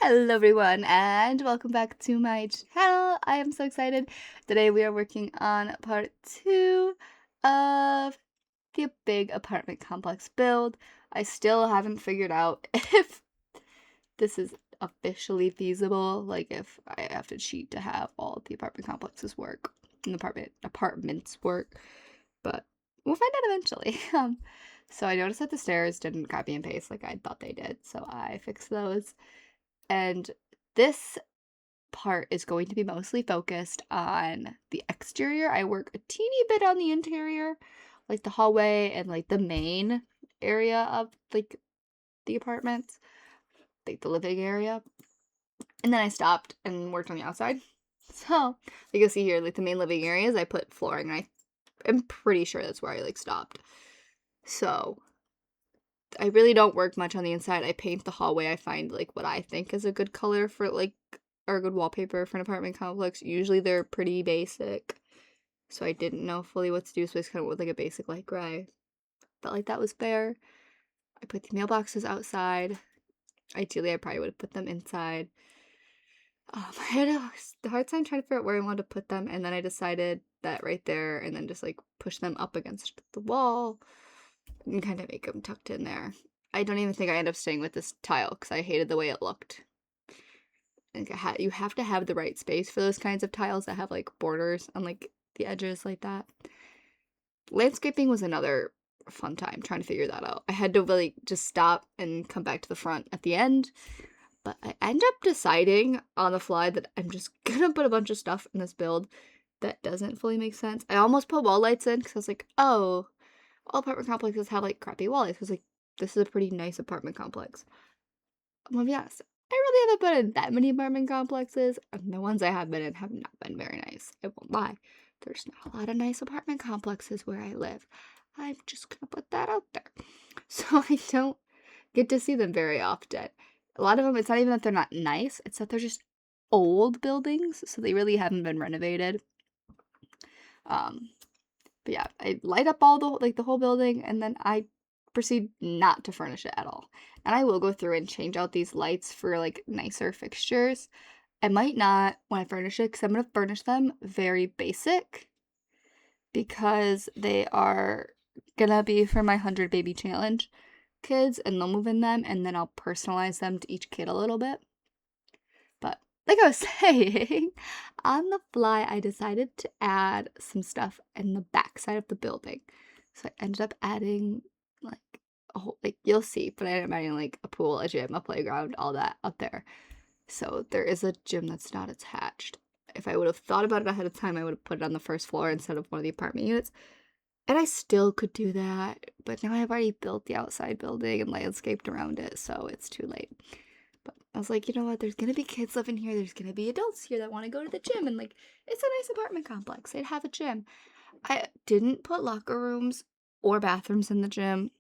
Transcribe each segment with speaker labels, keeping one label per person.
Speaker 1: Hello everyone and welcome back to my channel. I am so excited. Today we are working on part 2 of the big apartment complex build. I still haven't figured out if this is officially feasible, like if I have to cheat to have all of the apartment complexes work and apartments work, but we'll find out eventually. So I noticed that the stairs didn't copy and paste like I thought they did, so I fixed those. And this part is going to be mostly focused on the exterior. I work a teeny bit on the interior, like the hallway and like the main area of like the apartment, like the living area. And then I stopped and worked on the outside. So, like you'll see here, like the main living areas, I put flooring, and I am pretty sure that's where I like stopped. So, I really don't work much on the inside. I paint the hallway. I find like what I think is a good color for like or a good wallpaper for an apartment complex. Usually they're pretty basic. So I didn't know fully what to do, so I just kind of went with like a basic light gray. Felt like that was fair. I put the mailboxes outside. Ideally, I probably would have put them inside. I had a hard time trying to figure out where I wanted to put them, and then I decided that right there, and then just like push them up against the wall and kind of make them tucked in there. I don't even think I ended up staying with this tile because I hated the way it looked. Like you have to have the right space for those kinds of tiles that have like borders on like the edges like that. Landscaping was another fun time trying to figure that out. I had to really just stop and come back to the front at the end. But I end up deciding on the fly that I'm just gonna put a bunch of stuff in this build that doesn't fully make sense. I almost put wall lights in because I was like, oh, all apartment complexes have like crappy wall lights. I was like, this is a pretty nice apartment complex. I'm gonna be honest, I really haven't been in that many apartment complexes, and the ones I have been in have not been very nice. I won't lie. There's not a lot of nice apartment complexes where I live. I'm just gonna put that out there. So I don't get to see them very often. A lot of them, it's not even that they're not nice, it's that they're just old buildings, so they really haven't been renovated. Um, but yeah, I light up all the whole building, and then I proceed not to furnish it at all. And I will go through and change out these lights for like nicer fixtures. I might not when I furnish it because I'm gonna furnish them very basic because they are gonna be for my 100 baby challenge kids, and they'll move in them, and then I'll personalize them to each kid a little bit. But like I was saying, on the fly, I decided to add some stuff in the back side of the building. So I ended up adding like a whole, like you'll see, but I ended up adding like a pool, a gym, a playground, all that up there. So there is a gym that's not attached. If I would have thought about it ahead of time, I would have put it on the first floor instead of one of the apartment units. And I still could do that, but now I've already built the outside building and landscaped around it, so it's too late. But I was like, you know what? There's gonna be kids living here. There's gonna be adults here that want to go to the gym, and like, it's a nice apartment complex. They'd have a gym. I didn't put locker rooms or bathrooms in the gym.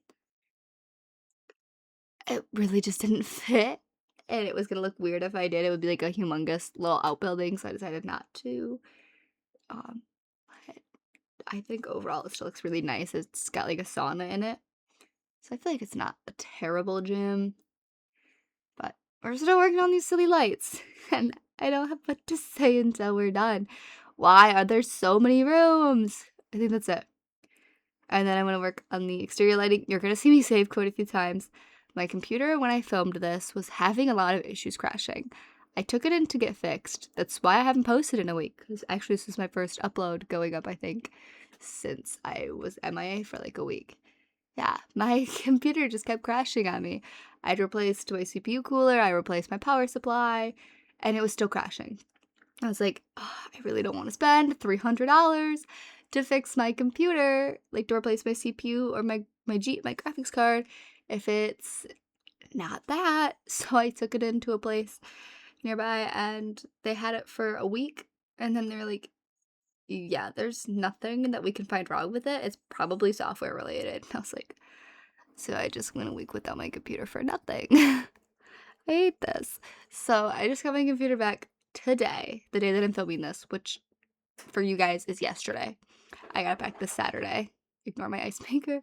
Speaker 1: It really just didn't fit, and it was gonna look weird if I did. It would be like a humongous little outbuilding, so I decided not to. Um, but I think overall it still looks really nice. It's got like a sauna in it, so I feel like it's not a terrible gym. But we're still working on these silly lights, and I don't have what to say until we're done. Why are there so many rooms? I think that's it. And then I'm gonna work on the exterior lighting. You're gonna see me save code a few times. My computer, when I filmed this, was having a lot of issues crashing. I took it in to get fixed. That's why I haven't posted in a week. Because actually, this is my first upload going up, I think, since I was MIA for like a week. Yeah, my computer just kept crashing on me. I'd replaced my CPU cooler, I replaced my power supply, and it was still crashing. I was like, "Ugh, I really don't want to spend $300 to fix my computer, like to replace my CPU or my graphics card if it's not that." So I took it into a place nearby and they had it for a week, and then they're like, yeah, there's nothing that we can find wrong with it. It's probably software related. And I was like, so I just went a week without my computer for nothing. I hate this. So I just got my computer back today, the day that I'm filming this, which for you guys is yesterday. I got it back this Saturday. Ignore my ice maker.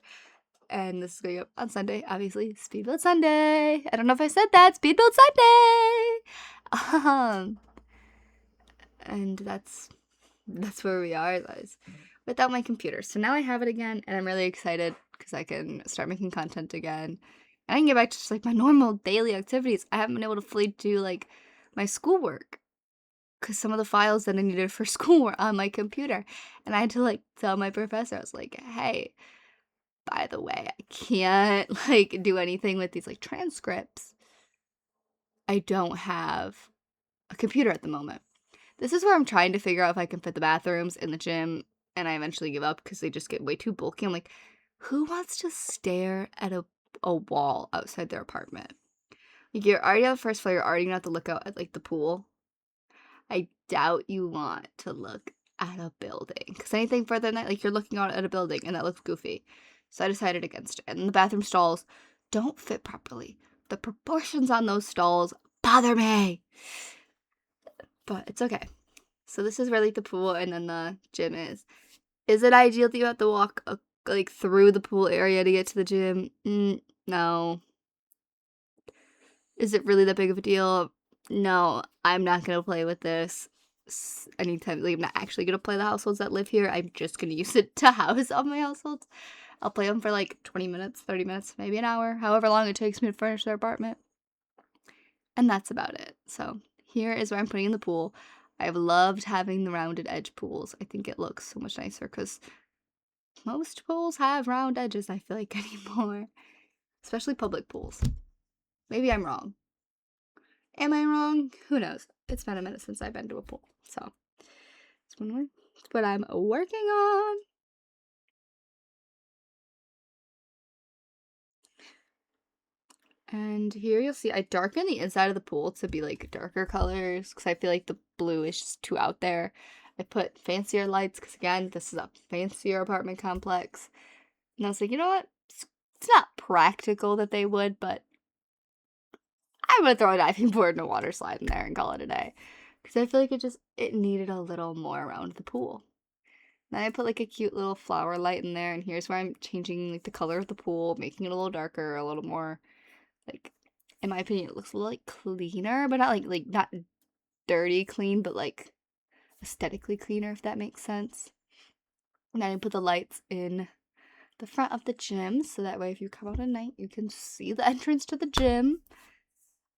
Speaker 1: and this is going up on Sunday, obviously, Speed Build Sunday. I don't know if I said that, Speed Build Sunday! And that's where we are, guys, without my computer. So now I have it again, and I'm really excited because I can start making content again. And I can get back to just like my normal daily activities. I haven't been able to fully do like my schoolwork because some of the files that I needed for school were on my computer. And I had to like tell my professor, I was like, hey, by the way, I can't like do anything with these like transcripts. I don't have a computer at the moment. This is where I'm trying to figure out if I can fit the bathrooms in the gym, and I eventually give up because they just get way too bulky. I'm like, who wants to stare at a wall outside their apartment? Like, you're already on the first floor, you're already gonna have to look out at like the pool. I doubt you want to look at a building, because anything further than that, like, you're looking out at a building and that looks goofy. So I decided against it. And the bathroom stalls don't fit properly. The proportions on those stalls bother me. But it's okay. So this is where like the pool and then the gym is. Is it ideal that you have to walk like through the pool area to get to the gym? No. Is it really that big of a deal? No, I'm not gonna play with this anytime. Like, I'm not actually gonna play the households that live here. I'm just gonna use it to house all my households. I'll play them for like 20 minutes, 30 minutes, maybe an hour, however long it takes me to furnish their apartment. And that's about it. So here is where I'm putting in the pool. I've loved having the rounded edge pools. I think it looks so much nicer because most pools have round edges, I feel like, anymore. Especially public pools. Maybe I'm wrong. Am I wrong? Who knows? It's been a minute since I've been to a pool. So it's what I'm working on. And here you'll see I darken the inside of the pool to be like darker colors because I feel like the blue is just too out there. I put fancier lights because, again, this is a fancier apartment complex. And I was like, you know what? It's not practical that they would, but I'm going to throw a diving board and a water slide in there and call it a day. Because I feel like it needed a little more around the pool. Then I put like a cute little flower light in there, and here's where I'm changing like the color of the pool, making it a little darker, a little more, like, in my opinion, it looks a little like cleaner, but not like not dirty clean, but like aesthetically cleaner, if that makes sense. And then I put the lights in the front of the gym, so that way if you come out at night, you can see the entrance to the gym.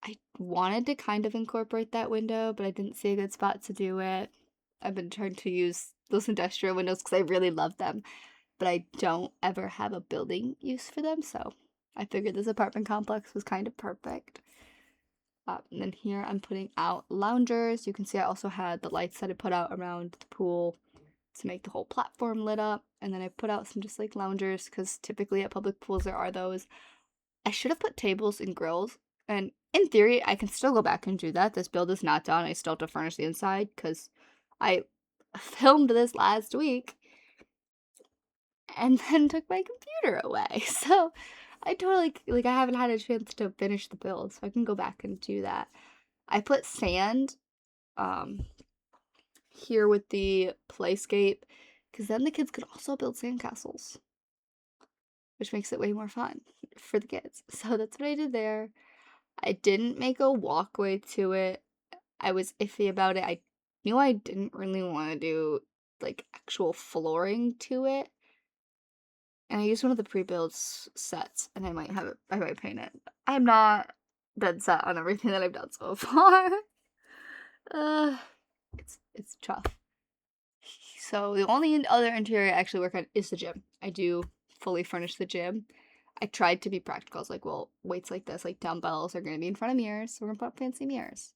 Speaker 1: I wanted to kind of incorporate that window, but I didn't see a good spot to do it. I've been trying to use those industrial windows because I really love them, but I don't ever have a building use for them, so I figured this apartment complex was kind of perfect. And then here I'm putting out loungers. You can see I also had the lights that I put out around the pool to make the whole platform lit up. And then I put out some just like loungers because typically at public pools there are those. I should have put tables and grills. And in theory, I can still go back and do that. This build is not done. I still have to furnish the inside because I filmed this last week and then took my computer away. So I totally, like, I haven't had a chance to finish the build, so I can go back and do that. I put sand here with the playscape because then the kids could also build sandcastles, which makes it way more fun for the kids. So that's what I did there. I didn't make a walkway to it. I was iffy about it. I knew I didn't really want to do like actual flooring to it. And I used one of the pre-built sets, and I might paint it. I'm not dead set on everything that I've done so far. It's tough. So the only other interior I actually work on is the gym. I do fully furnish the gym. I tried to be practical. I was like, well, weights like this, like dumbbells, are going to be in front of mirrors, so we're going to put up fancy mirrors.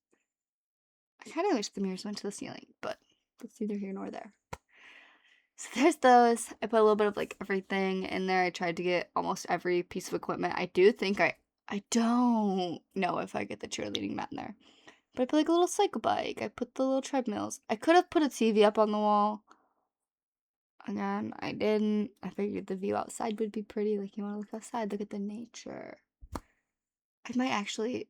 Speaker 1: I kind of wish the mirrors went to the ceiling, but that's neither here nor there. So there's those. I put a little bit of like everything in there. I tried to get almost every piece of equipment. I do think I don't know if I get the cheerleading mat in there. But I put like a little cycle bike. I put the little treadmills. I could have put a TV up on the wall. Again, I didn't. I figured the view outside would be pretty. Like, you want to look outside, look at the nature. I might actually.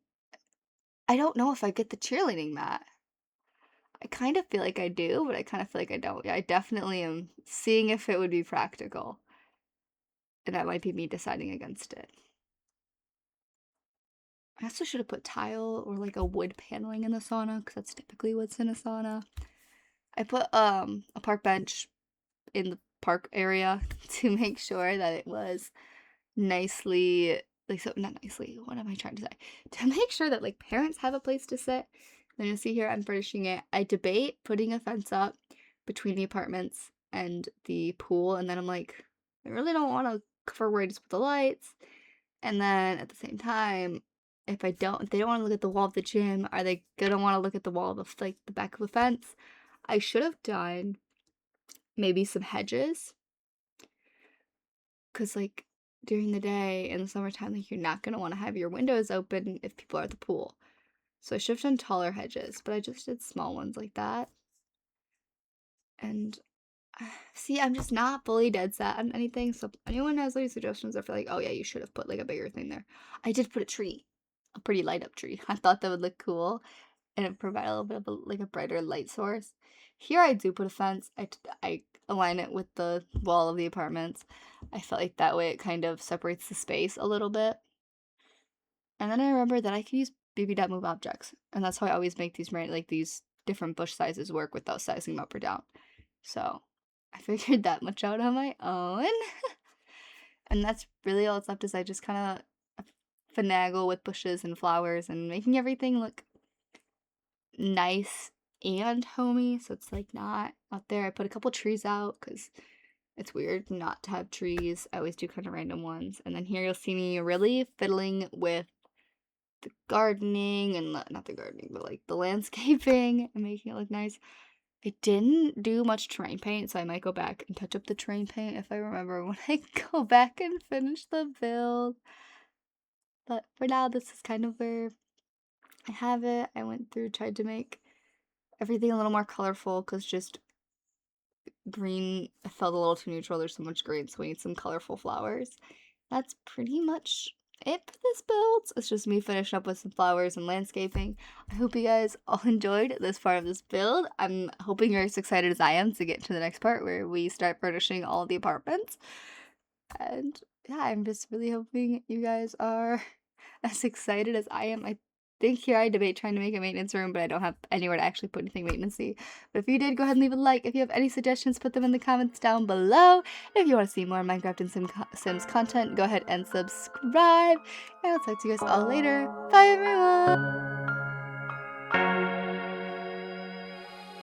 Speaker 1: I don't know if I get the cheerleading mat. I kind of feel like I do, but I kind of feel like I don't. Yeah, I definitely am seeing if it would be practical. and that might be me deciding against it. I also should have put tile or like a wood paneling in the sauna because that's typically what's in a sauna. I put a park bench in the park area to make sure that it was nicely, like, so not nicely, what am I trying to say? To make sure that like parents have a place to sit. Then you'll see here I'm furnishing it. I debate putting a fence up between the apartments and the pool, and then I'm like, I really don't want to cover where I just put the lights. And then at the same time, if they don't want to look at the wall of the gym, are they gonna want to look at the wall of like the back of the fence? I should have done maybe some hedges, because like during the day in the summertime, like you're not gonna want to have your windows open if people are at the pool. So I should have done taller hedges, but I just did small ones like that. And see, I'm just not fully dead set on anything. So if anyone has any suggestions, I feel like, oh yeah, you should have put like a bigger thing there. I did put a tree, a pretty light up tree. I thought that would look cool, and it provide a little bit of like a brighter light source. Here I do put a fence. I align it with the wall of the apartments. I felt like that way it kind of separates the space a little bit. And then I remember that I could use BB dot move objects, and that's how I always make these like these different bush sizes work without sizing them up or down. So I figured that much out on my own. And that's really all that's left is I just kind of finagle with bushes and flowers and making everything look nice and homey. So it's like not out there. I put a couple trees out because it's weird not to have trees. I always do kind of random ones. And then here you'll see me really fiddling with the gardening and not the gardening, but like the landscaping and making it look nice. I didn't do much terrain paint, so I might go back and touch up the terrain paint if I remember when I go back and finish the build. But for now, this is kind of where I have it. I went through, tried to make everything a little more colorful because just green I felt a little too neutral. There's so much green, so we need some colorful flowers. That's pretty much it for this build. It's just me finishing up with some flowers and landscaping. I hope you guys all enjoyed this part of this build. I'm hoping you're as excited as I am to get to the next part where we start furnishing all the apartments. And yeah, I'm just really hoping you guys are as excited as I am. I think here I debate trying to make a maintenance room, but I don't have anywhere to actually put anything maintenance-y. But if you did, go ahead and leave a like. If you have any suggestions, put them in the comments down below. If you want to see more Minecraft and Sims content, go ahead and subscribe. And I'll talk to you guys all later. Bye, everyone!